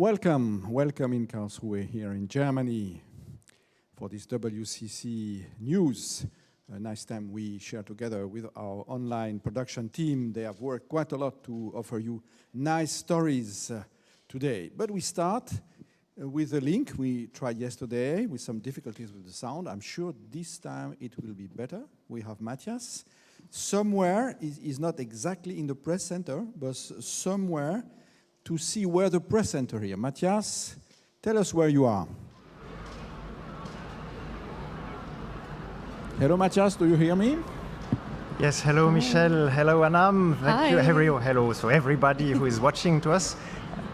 Welcome in Karlsruhe here in Germany for this WCC news. A nice time we share together with our online production team. They have worked quite a lot to offer you nice stories today. But we start with a link we tried yesterday with some difficulties with the sound. I'm sure this time it will be better. We have Matthias. Somewhere, is not exactly in the press center, but somewhere to see where the press center here. Matthias, tell us where you are. Hello, Matthias, do you hear me? Yes, hello, Michel. Hello, Anam. Thank you. Hello, so everybody who is watching to us.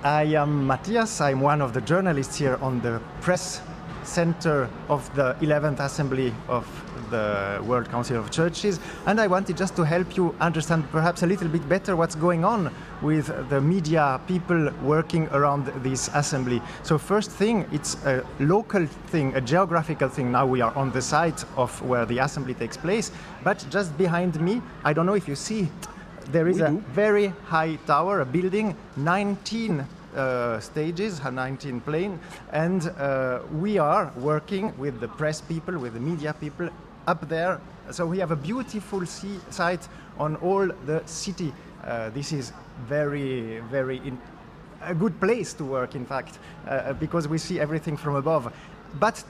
I am Matthias. I'm one of the journalists here on the press center of the 11th Assembly of the World Council of Churches, and I wanted just to help you understand perhaps a little bit better what's going on with the media people working around this assembly. So first thing, it's a local thing, a geographical thing. Now we are on the site of where the assembly takes place, but just behind me, I don't know if you see, there is a very high tower, a building, 19 stages, 19 planes, and we are working with the press people, with the media people up there. So we have a beautiful site on all the city. This is very a good place to work, in fact, because we see everything from above. But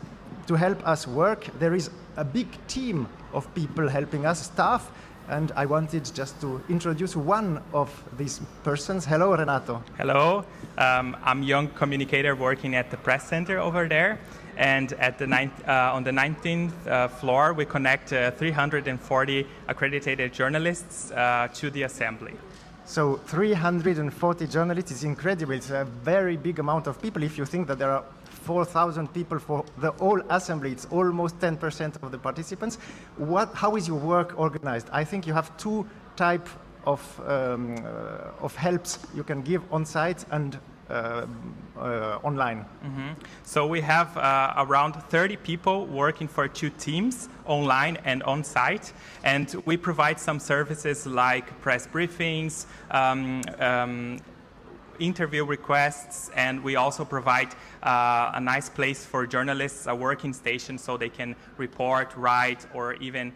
to help us work, there is a big team of people helping us, staff, and I wanted just to introduce one of these persons. Hello, Renato. Hello, I'm a young communicator working at the press center over there. And at the on the 19th floor, we connect 340 accredited journalists to the assembly. So 340 journalists is incredible. It's a very big amount of people. If you think that there are 4,000 people for the whole assembly, it's almost 10% of the participants. How is your work organized? I think you have two types of helps you can give on site and online. Mm-hmm. So we have around 30 people working for two teams, online and on site, and we provide some services like press briefings, interview requests, and we also provide a nice place for journalists, a working station, so they can report, write, or even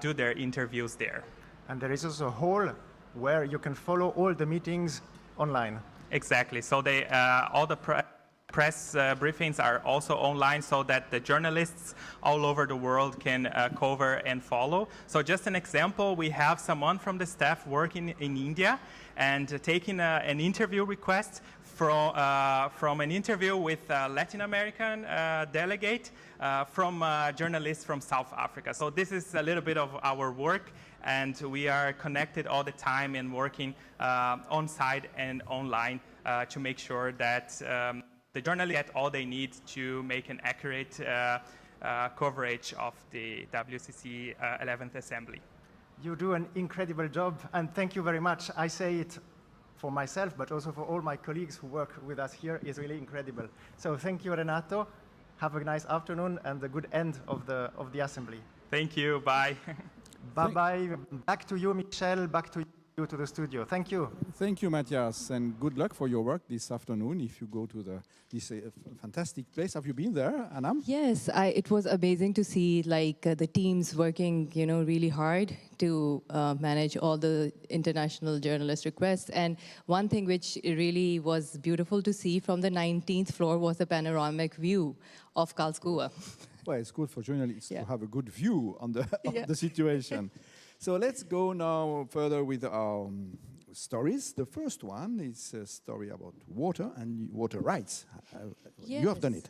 do their interviews there. And there is also a hall where you can follow all the meetings online. Exactly. So they all the press briefings are also online, so that the journalists all over the world can cover and follow. So just an example, we have someone from the staff working in India and taking an interview request from an interview with a Latin American delegate from journalists from South Africa. So this is a little bit of our work, and we are connected all the time and working on site and online to make sure that the journalists get all they need to make an accurate coverage of the WCC 11th Assembly. You do an incredible job, and thank you very much. I say it for myself, but also for all my colleagues who work with us here. Is really incredible. So thank you, Renato. Have a nice afternoon and a good end of the assembly. Thank you. Bye. Bye-bye. Back to you, Michel. Back to you, to the studio. Thank you. Thank you, Matthias, and good luck for your work this afternoon if you go to this fantastic place. Have you been there, Anam? Yes, it was amazing to see the teams working, really hard to manage all the international journalist requests. And one thing which really was beautiful to see from the 19th floor was the panoramic view of Karlsruhe. Well, it's good for journalists to have a good view on the situation. So let's go now further with our stories. The first one is a story about water and water rights. You have done it.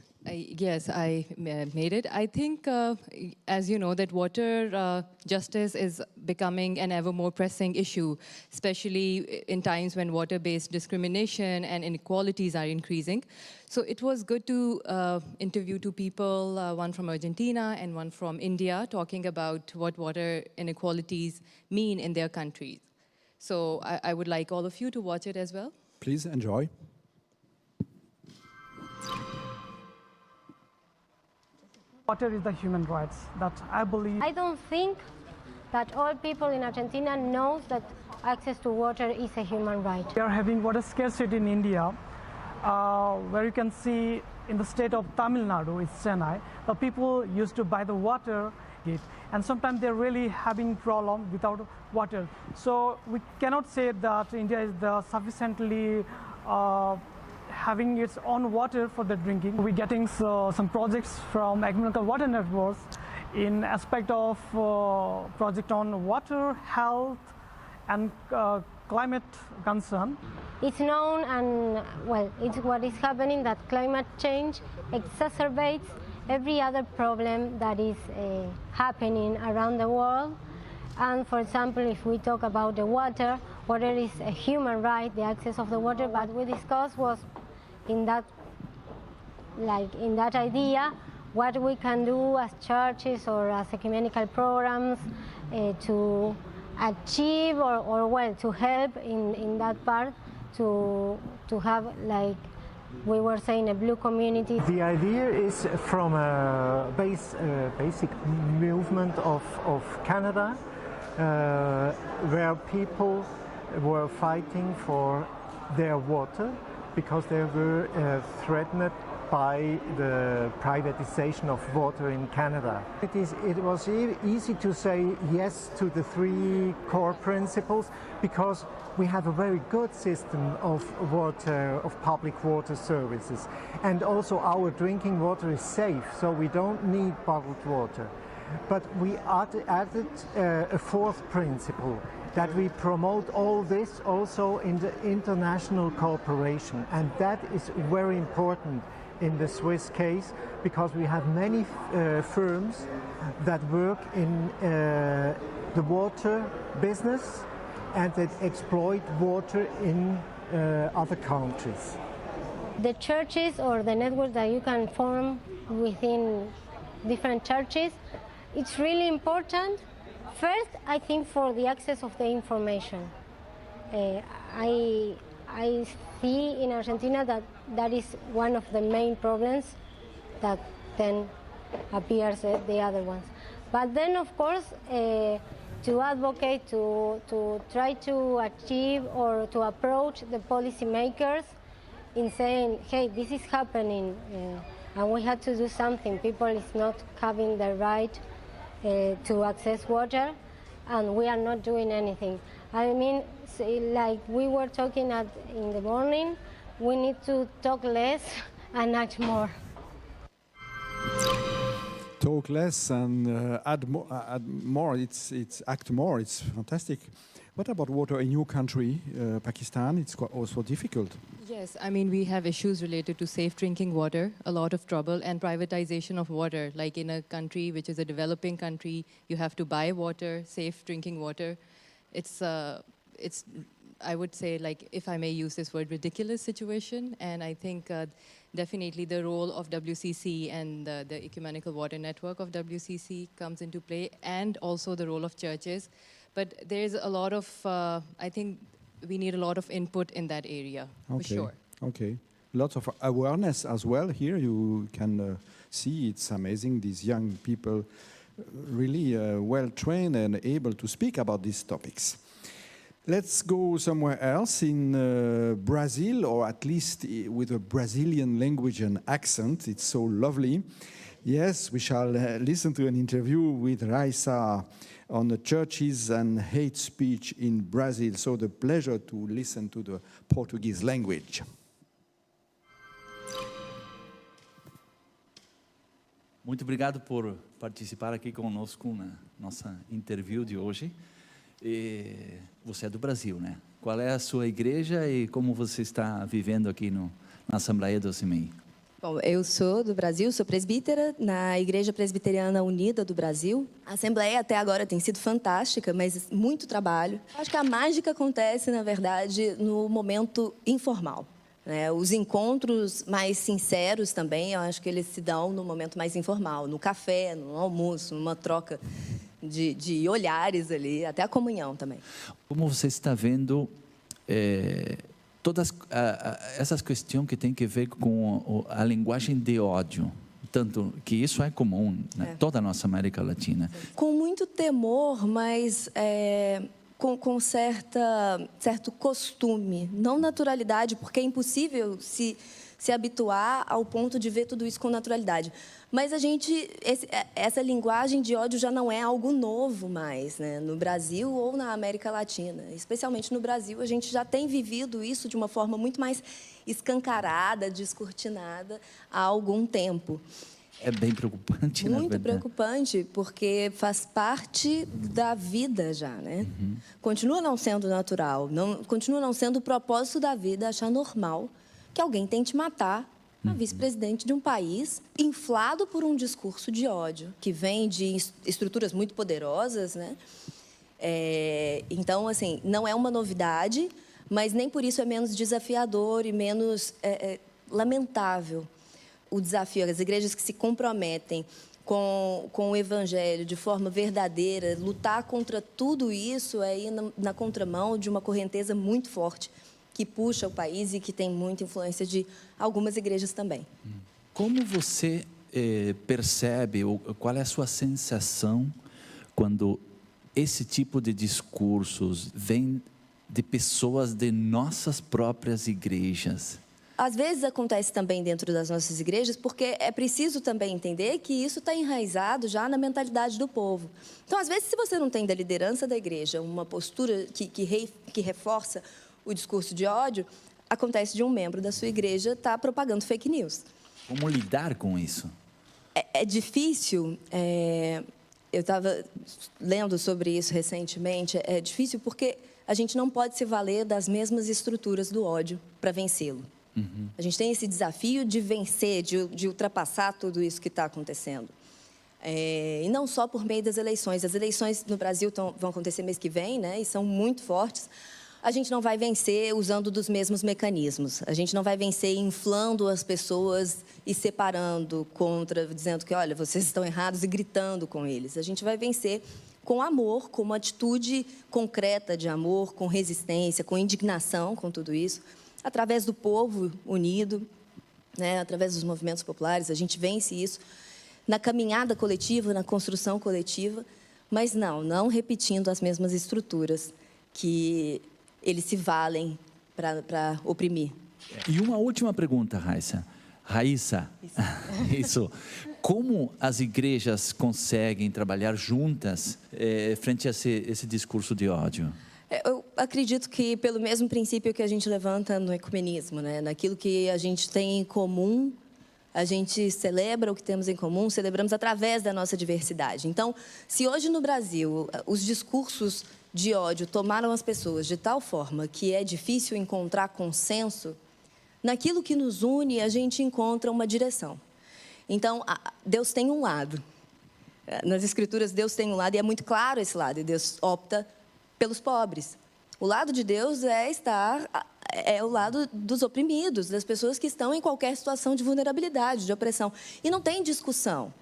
Yes, I made it. I think, as you know, that water justice is becoming an ever more pressing issue, especially in times when water-based discrimination and inequalities are increasing. So it was good to interview two people, one from Argentina and one from India, talking about what water inequalities mean in their countries. So I would like all of you to watch it as well. Please enjoy. Water is the human rights that I believe. I don't think that all people in Argentina knows that access to water is a human right. We are having water scarcity in India, where you can see in the state of Tamil Nadu, it's Chennai, the people used to buy the water gate, and sometimes they're really having problem without water. So we cannot say that India is sufficiently having its own water for the drinking. We're getting some projects from Ecumenical Water Networks in aspect of project on water, health, and climate concern. It's known, and well, it's what is happening, that climate change exacerbates every other problem that is happening around the world. And for example, if we talk about the water is a human right, the access of the water. What we discussed was in that idea, what we can do as churches or as ecumenical programs to achieve or well, to help in that part, to have, like we were saying, a blue community. The idea is from a basic movement of Canada, where people were fighting for their water because they were threatened by the privatization of water in Canada. It was easy to say yes to the 3 core principles because we have a very good system of water, of public water services. And also our drinking water is safe, so we don't need bottled water. But we added a 4th principle, that we promote all this also in the international cooperation. And that is very important in the Swiss case, because we have many firms that work in the water business and that exploit water in other countries. The churches or the network that you can form within different churches, it's really important. First, I think for the access of the information. I see in Argentina that is one of the main problems that then appears the other ones. But then, of course, to advocate, to try to achieve or to approach the policymakers in saying, hey, this is happening and we have to do something. People is not having the right to access water and we are not doing anything. I mean, like we were talking in the morning, we need to talk less and act more. Talk less and add more. It's act more. It's fantastic. What about water in your country, Pakistan? It's also difficult. Yes, I mean, we have issues related to safe drinking water, a lot of trouble, and privatization of water. Like in a country which is a developing country, you have to buy water, safe drinking water. It's I would say, like, if I may use this word, ridiculous situation. And I think definitely the role of WCC and the Ecumenical Water Network of WCC comes into play, and also the role of churches. But there's a lot of, I think we need a lot of input in that area, for sure. Okay. Lots of awareness as well here. You can see it's amazing, these young people really well-trained and able to speak about these topics. Let's go somewhere else, in Brazil, or at least with a Brazilian language and accent. It's so lovely. Yes, we shall listen to an interview with Raissa on the churches and hate speech in Brazil. So the pleasure to listen to the Portuguese language. Muito obrigado por participar aqui conosco na nossa interview de hoje. E você é do Brasil, né? Qual é a sua igreja e como você está vivendo aqui na Assembleia do CIMEI? Bom, eu sou do Brasil, sou presbítera na Igreja Presbiteriana Unida do Brasil. A Assembleia até agora tem sido fantástica, mas muito trabalho. Acho que a mágica acontece, na verdade, no momento informal, né? Os encontros mais sinceros também, eu acho que eles se dão no momento mais informal, no café, no almoço, numa troca de olhares ali, até a comunhão também. Como você está vendo todas essas questões que têm que ver com a linguagem de ódio, tanto que isso é comum em toda a nossa América Latina? Com muito temor, mas com certo costume, não naturalidade, porque é impossível se habituar ao ponto de ver tudo isso com naturalidade. Mas essa linguagem de ódio já não é algo novo mais, né? No Brasil ou na América Latina. Especialmente no Brasil, a gente já tem vivido isso de uma forma muito mais escancarada, descortinada há algum tempo. É bem preocupante, na Muito verdade. preocupante, porque faz parte da vida já, né? Continua não sendo natural, continua não sendo o propósito da vida achar normal que alguém tente matar a vice-presidente de um país inflado por um discurso de ódio, que vem de estruturas muito poderosas, né? Então, assim, não é uma novidade, mas nem por isso é menos desafiador e menos lamentável o desafio. As igrejas que se comprometem com o Evangelho de forma verdadeira, lutar contra tudo isso é ir na contramão de uma correnteza muito forte que puxa o país e que tem muita influência de algumas igrejas também. Como você percebe, ou qual é a sua sensação quando esse tipo de discursos vem de pessoas de nossas próprias igrejas? Às vezes acontece também dentro das nossas igrejas, porque é preciso também entender que isso está enraizado já na mentalidade do povo. Então, às vezes, se você não tem da liderança da igreja uma postura que reforça o discurso de ódio, acontece de um membro da sua igreja estar propagando fake news. Como lidar com isso? É difícil. Eu estava lendo sobre isso recentemente. É difícil porque a gente não pode se valer das mesmas estruturas do ódio para vencê-lo. A gente tem esse desafio de vencer, de ultrapassar tudo isso que está acontecendo. E não só por meio das eleições. As eleições no Brasil vão acontecer mês que vem, né, e são muito fortes. A gente não vai vencer usando dos mesmos mecanismos. A gente não vai vencer inflando as pessoas e separando dizendo que, olha, vocês estão errados e gritando com eles. A gente vai vencer com amor, com uma atitude concreta de amor, com resistência, com indignação com tudo isso, através do povo unido, né, através dos movimentos populares. A gente vence isso na caminhada coletiva, na construção coletiva, mas não repetindo as mesmas estruturas que eles se valem para oprimir. E uma última pergunta, Raíssa. Isso. Como as igrejas conseguem trabalhar juntas frente a esse discurso de ódio? Eu acredito que pelo mesmo princípio que a gente levanta no ecumenismo, né? Naquilo que a gente tem em comum, a gente celebra o que temos em comum, celebramos através da nossa diversidade. Então, se hoje no Brasil os discursos de ódio tomaram as pessoas de tal forma que é difícil encontrar consenso, naquilo que nos une, a gente encontra uma direção. Então, Deus tem um lado. Nas Escrituras, Deus tem um lado, e é muito claro esse lado, e Deus opta pelos pobres. O lado de Deus é o lado dos oprimidos, das pessoas que estão em qualquer situação de vulnerabilidade, de opressão. E não tem discussão.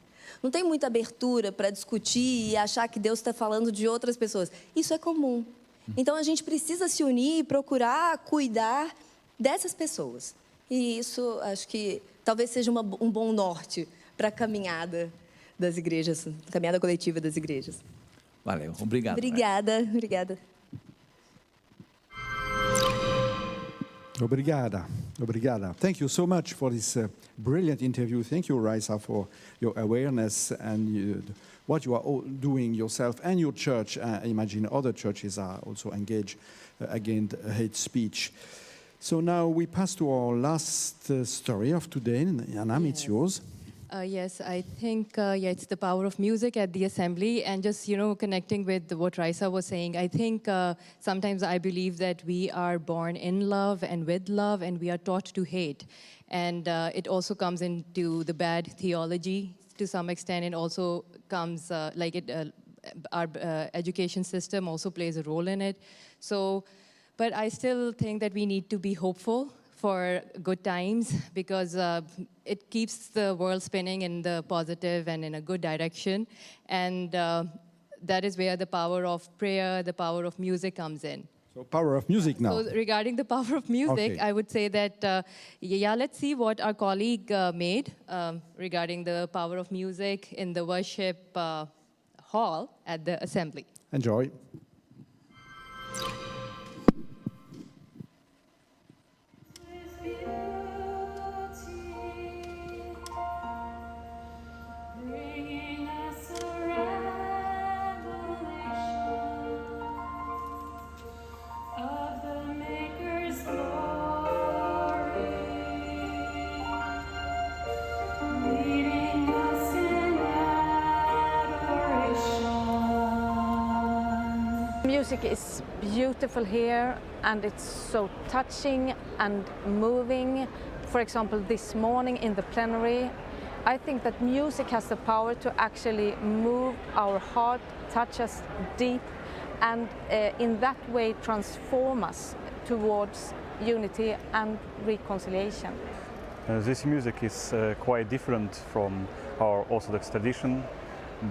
Não tem muita abertura para discutir e achar que Deus está falando de outras pessoas. Isso é comum. Então, a gente precisa se unir e procurar cuidar dessas pessoas. E isso, acho que, talvez seja um bom norte para a caminhada das igrejas, caminhada coletiva das igrejas. Valeu, obrigado. Obrigada. Obrigada. Thank you so much for this brilliant interview. Thank you, Raisa, for your awareness and what you are all doing yourself and your church. I imagine other churches are also engaged against hate speech. So now we pass to our last story of today. Anam, it's yours. Yes, I think it's the power of music at the assembly, and just connecting with what Raisa was saying. I think sometimes I believe that we are born in love and with love, and we are taught to hate, and it also comes into the bad theology to some extent, and also comes our education system also plays a role in it. So, but I still think that we need to be hopeful for good times, because it keeps the world spinning in the positive and in a good direction. And that is where the power of prayer, the power of music comes in. So power of music now. So regarding the power of music, Okay. I would say that, let's see what our colleague made regarding the power of music in the worship hall at the assembly. Enjoy. music is beautiful here, and it's so touching and moving. For example, this morning in the plenary, I think that music has the power to actually move our heart, touch us deep, and in that way transform us towards unity and reconciliation. This music is quite different from our Orthodox tradition,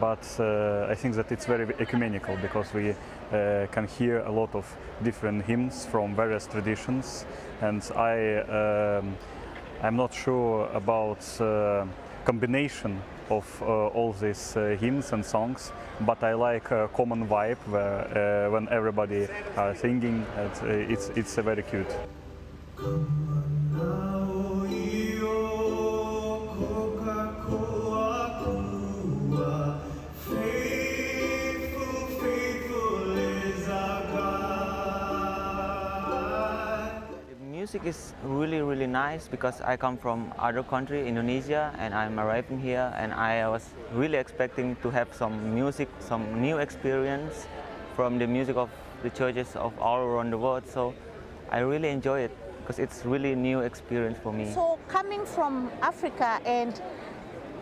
but I think that it's very ecumenical because we can hear a lot of different hymns from various traditions, and I'm not sure about combination of all these hymns and songs, but I like a common vibe where when everybody are singing, it's very cute. Music is really nice because I come from other country, Indonesia, and I'm arriving here, and I was really expecting to have some music, some new experience from the music of the churches of all around the world. So I really enjoy it because it's really new experience for me. So coming from Africa and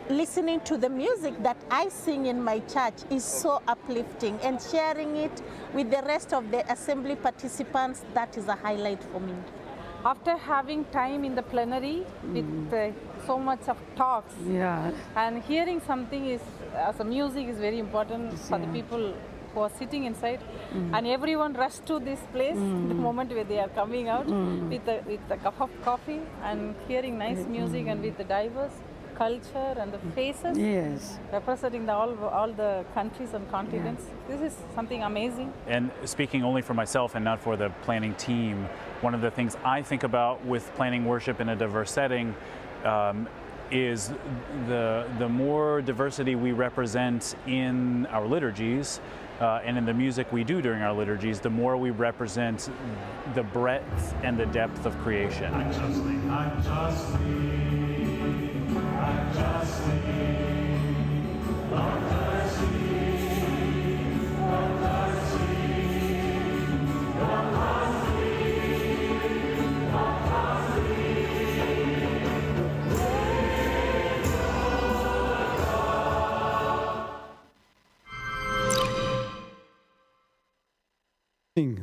listening to the music that I sing in my church is so uplifting, and sharing it with the rest of the assembly participants, that is a highlight for me. After having time in the plenary with so much of talks, and hearing something is, as a music is very important for the people who are sitting inside, and everyone rushed to this place the moment where they are coming out with a cup of coffee and hearing nice music, and with the diverse culture and the faces representing all the countries and continents. This is something amazing. And speaking only for myself and not for the planning team, one of the things I think about with planning worship in a diverse setting is the more diversity we represent in our liturgies and in the music we do during our liturgies, the more we represent the breadth and the depth of creation.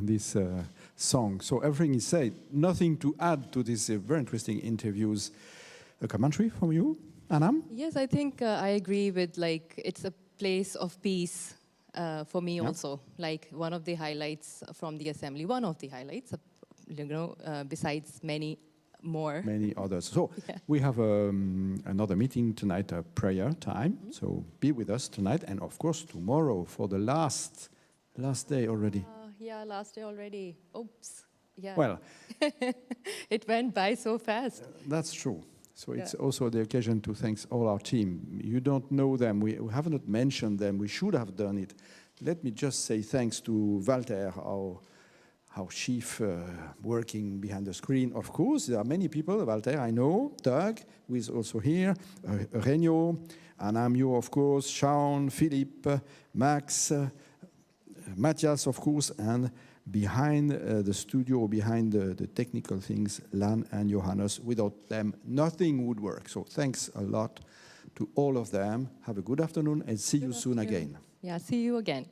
This song. So everything is said. Nothing to add to these very interesting interviews. A commentary from you, Anam? Yes, I think I agree with, like, it's a place of peace for me also. Like, one of the highlights from the assembly, besides many more. Many others. So we have another meeting tonight, a prayer time. So be with us tonight, and of course tomorrow for the last day already. Last day already. Oops. Yeah. Well, it went by so fast. That's true. So it's also the occasion to thank all our team. You don't know them. We have not mentioned them. We should have done it. Let me just say thanks to Walter, our chief working behind the screen. Of course, there are many people. Walter, I know. Doug, who is also here. Renio, Anamio, of course. Sean, Philippe, Max, Matthias, of course, and behind the studio, behind the technical things, Lan and Johannes. Without them, nothing would work. So thanks a lot to all of them. Have a good afternoon and see you soon again. Yeah, see you again.